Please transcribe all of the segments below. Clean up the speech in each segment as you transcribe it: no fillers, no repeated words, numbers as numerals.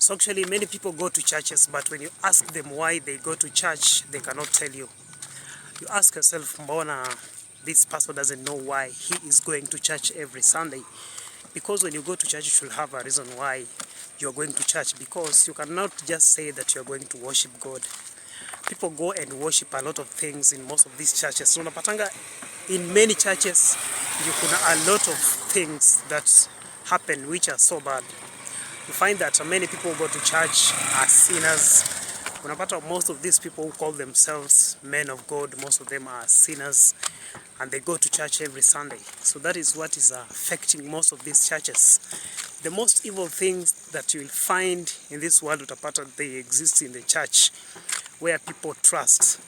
So actually many people go to churches, but when you ask them why they go to church, they cannot tell you. You ask yourself, mbona this person doesn't know why he is going to church every Sunday? Because when you go to church, you should have a reason why you are going to church, because you cannot just say that you are going to worship God. People go and worship a lot of things in most of these churches. So unapatanga in many churches kuna a lot of things that happen which are so bad. You find that many people who go to church are sinners. Unapata most of these people who call themselves men of God, most of them are sinners, and they go to church every Sunday. So that is what is affecting most of these churches. The most evil things that you will find in this world, utapata they exist in the church, where people trust.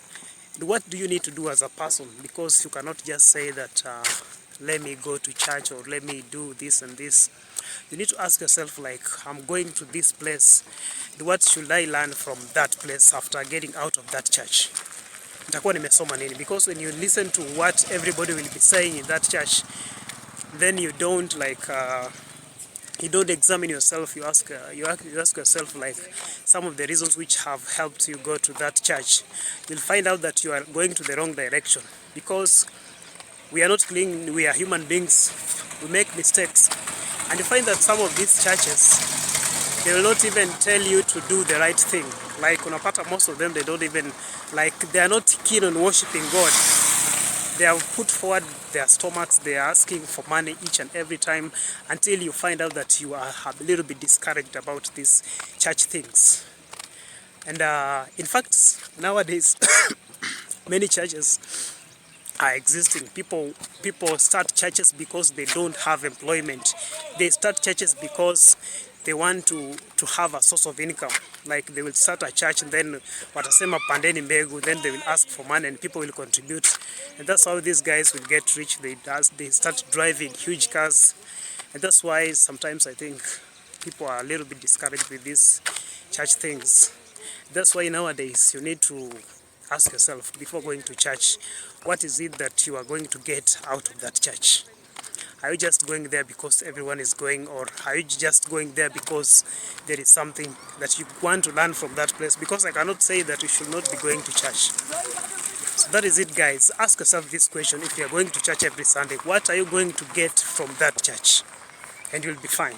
What do you need to do as a person? Because you cannot just say that let me go to church or let me do this and this. You need to ask yourself, like, I'm going to this place, what should I learn from that place after getting out of that church? Nitakuwa nimesoma nini? Because when you listen to what everybody will be saying in that church, then you don't you don't examine yourself. You ask yourself, like, some of the reasons which have helped you go to that church. You'll find out that you are going to the wrong direction, because we are not clean. We are human beings. We make mistakes, and you find that some of these churches, they will not even tell you to do the right thing. Like unapata, most of them, they don't even, like, they are not keen on worshiping God. They have put forward their stomachs. They are asking for money each and every time, until you find out that you are a little bit discouraged about these church things. And in fact, nowadays, many churches are existing. People start churches because they don't have employment. They start churches because they want to have a source of income. Like, they will start a church and then watasema pandeni mbegu, then they will ask for money and people will contribute. And that's how these guys will get rich. They start driving huge cars. And that's why sometimes I think people are a little bit discouraged with these church things. That's why nowadays you need to ask yourself before going to church, what is it that you are going to get out of that church? Are you just going there because everyone is going, or are you just going there because there is something that you want to learn from that place? Because I cannot say that you should not be going to church. So that is it, guys. Ask yourself this question: if you are going to church every Sunday, what are you going to get from that church? And you'll be fine.